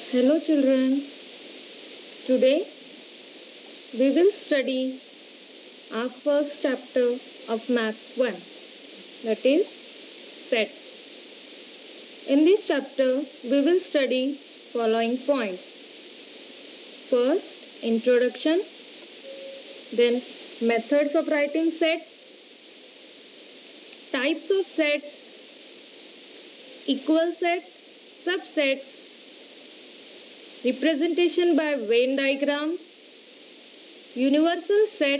Hello children, today we will study our first chapter of Maths 1, that is sets. In this chapter we will study following points. First, introduction, then methods of writing sets, types of sets, equal sets, subsets, representation by Venn diagram, universal set,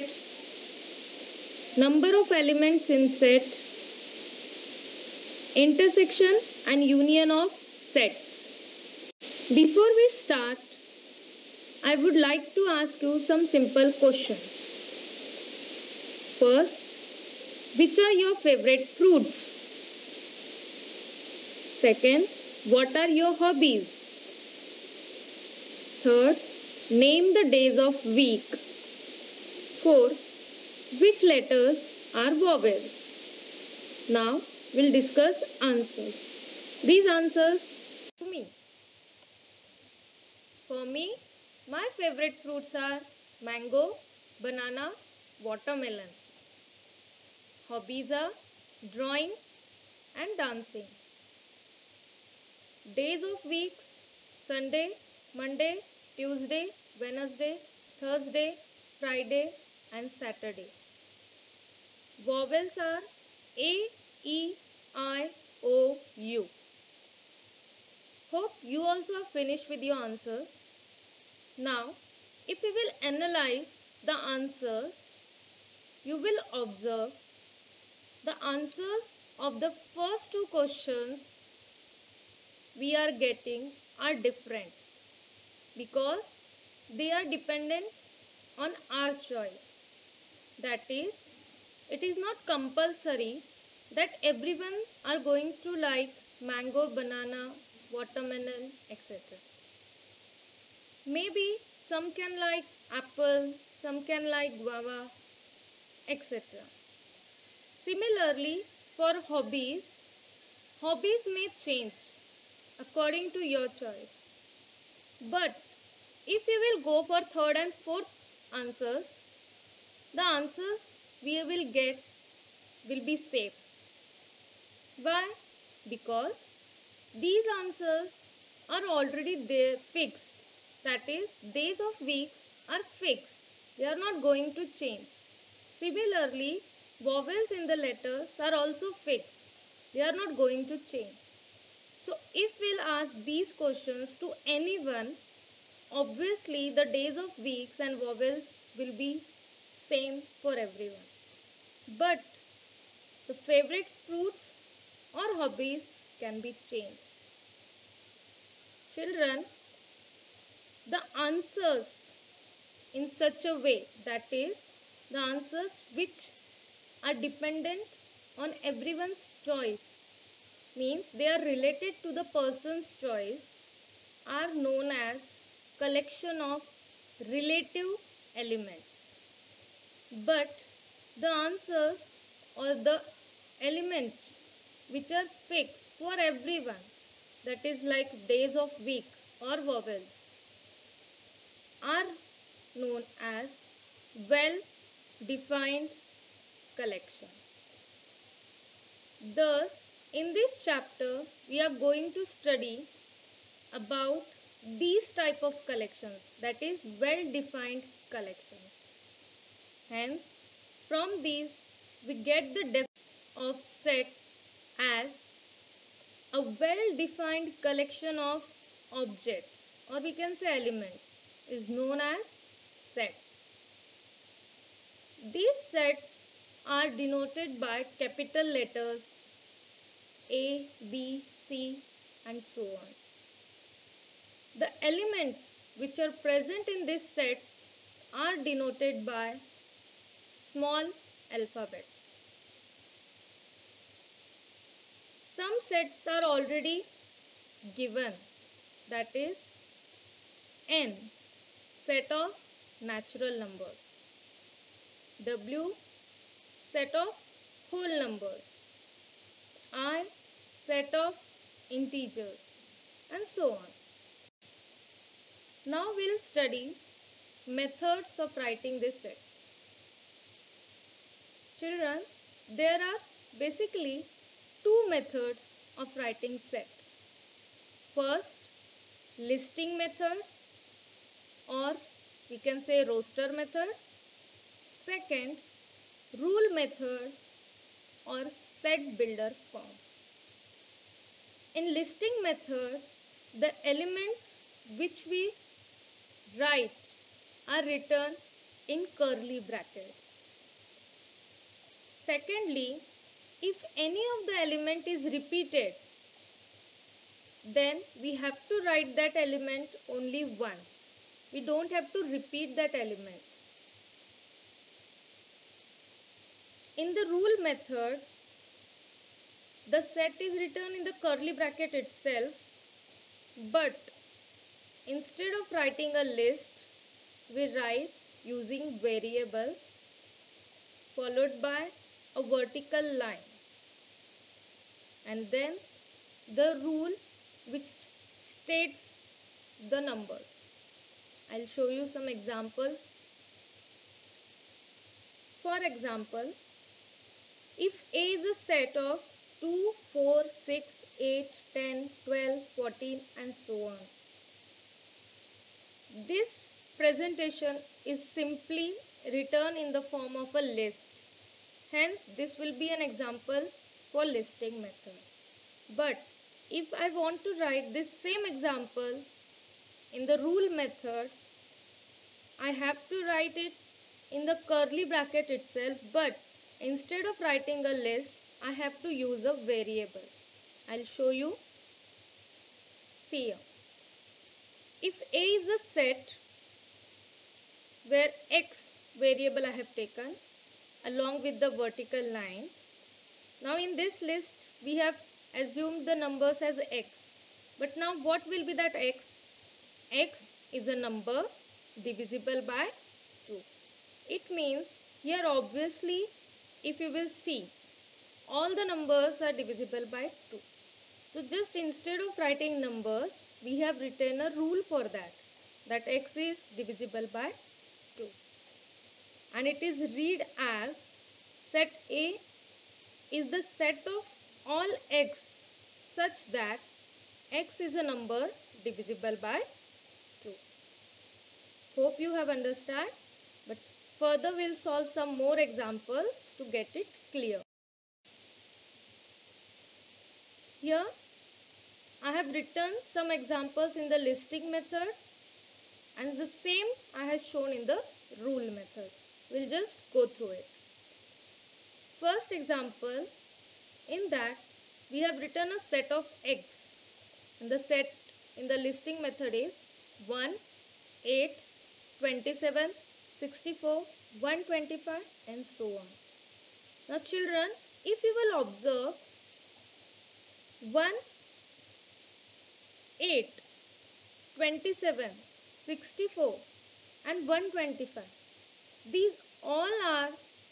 number of elements in set, intersection and union of sets. Before we start, I would like to ask you some simple questions. First, which are your favorite fruits? Second, what are your hobbies? Third, name the days of week. Fourth, which letters are vowels? Now, we'll discuss answers. These answers to me. For me, my favorite fruits are mango, banana, watermelon. Hobbies are drawing and dancing. Days of weeks: Sunday, Monday, Tuesday, Wednesday, Thursday, Friday and Saturday. Vowels are A, E, I, O, U. Hope you also have finished with your answers. Now, if we will analyze the answers, you will observe the answers of the first two questions we are getting are different because they are dependent on our choice. That is, it is not compulsory that everyone are going to like mango, banana, watermelon, etc. Maybe some can like apple, some can like guava, etc. Similarly, for hobbies may change according to your choice. But if we will go for third and fourth answers, the answers we will get will be safe. Why? Because these answers are already there fixed. That is, days of weeks are fixed. They are not going to change. Similarly, vowels in the letters are also fixed. They are not going to change. So if we'll ask these questions to anyone, obviously the days of weeks and vowels will be same for everyone. But the favorite fruits or hobbies can be changed. Children, the answers in such a way, that is, the answers which are dependent on everyone's choice, means they are related to the person's choice, are known as collection of relative elements. But the answers or the elements which are fixed for everyone, that is like days of week or vowels, are known as well defined collection. Thus, in this chapter we are going to study about these type of collections, that is well defined collections. Hence, from these we get the definition of set as a well defined collection of objects, or we can say elements, is known as set. These sets are denoted by capital letters A, B, C and so on. The elements which are present in this set are denoted by small alphabet. Some sets are already given, that is N, set of natural numbers, W, set of whole numbers, I, set of integers and so on. Now we'll study methods of writing this set. Children, there are basically two methods of writing set. First, listing method, or we can say roster method. Second, rule method or set builder form. In listing method, the elements which we write are written in curly brackets. Secondly, if any of the element is repeated, then we have to write that element only once. We don't have to repeat that element. In the rule method, the set is written in the curly bracket itself, but instead of writing a list, we write using variable followed by a vertical line, and then the rule which states the numbers. I'll show you some examples. For example, if A is a set of 2, 4, 6, 8, 10, 12, 14 and so on. This presentation is simply written in the form of a list. Hence, this will be an example for listing method. But if I want to write this same example in the rule method, I have to write it in the curly bracket itself, but instead of writing a list, I have to use a variable. I'll show you. See here. If A is a set where X variable I have taken along with the vertical line. Now in this list we have assumed the numbers as X. But now what will be that X? X is a number divisible by 2. It means here obviously if you will see, all the numbers are divisible by 2. So just instead of writing numbers, we have written a rule for that X is divisible by 2. And it is read as set A is the set of all X such that X is a number divisible by 2. Hope you have understood, but further we'll solve some more examples to get it clear. Here I have written some examples in the listing method and the same I have shown in the rule method. We'll just go through it. First example, in that we have written a set of X and the set in the listing method is 1, 8, 27, 64, 125 and so on. Now children, if you will observe 1, 8, 27, 64 and 125, these all are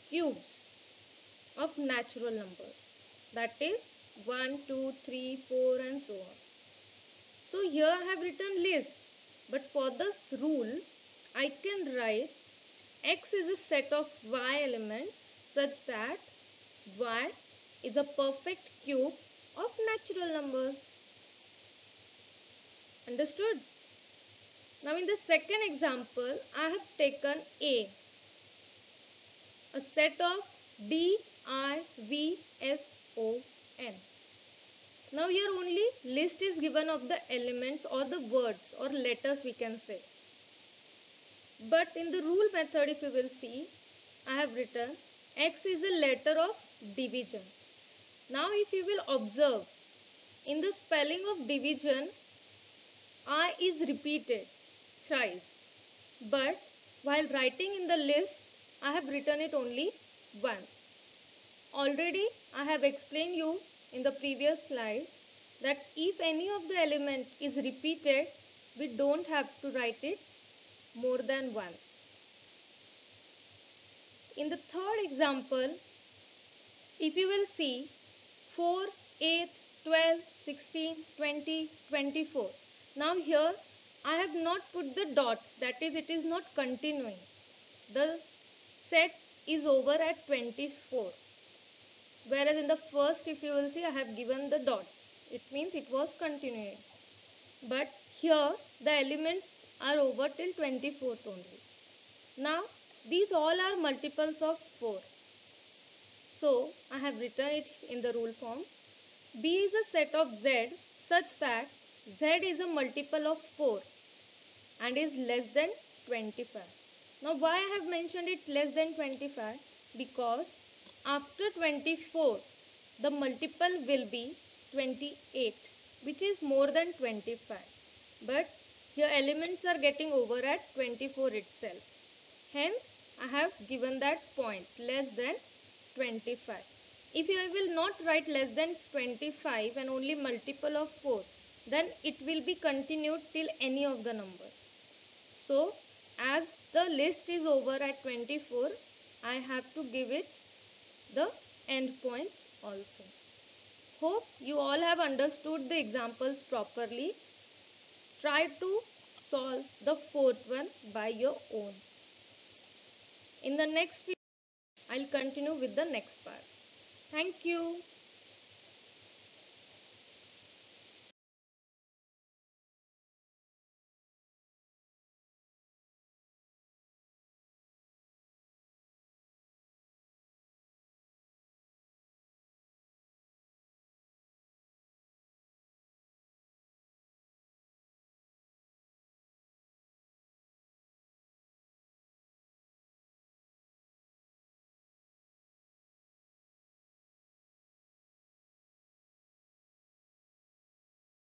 cubes of natural numbers, that is 1, 2, 3, 4 and so on. So here I have written list, but for this rule I can write X is a set of Y elements such that Y is a perfect cube of natural numbers. Understood? Now in the second example, I have taken A set of D, I, V, S, O, N. Now here only list is given of the elements or the words or letters we can say. But in the rule method if you will see, I have written X is a letter of division. Now if you will observe, in the spelling of division, I is repeated thrice. But while writing in the list, I have written it only once. Already I have explained you in the previous slide that if any of the element is repeated, we don't have to write it more than once. In the third example, if you will see 4, 8, 12, 16, 20, 24. Now here I have not put the dots, that is, it is not continuing. The set is over at 24. Whereas in the first, if you will see, I have given the dots. It means it was continuing. But here, the elements are over till 24th only. Now, these all are multiples of 4. So, I have written it in the rule form. B is a set of Z such that Z is a multiple of 4 and is less than 25. Now, why I have mentioned it less than 25? Because after 24, the multiple will be 28, which is more than 25. But here elements are getting over at 24 itself. Hence, I have given that point less than 25. If I will not write less than 25 and only multiple of 4, then it will be continued till any of the numbers. So, as the list is over at 24, I have to give it the end point also. Hope you all have understood the examples properly. Try to solve the fourth one by your own. In the next video, I'll continue with the next part. Thank you.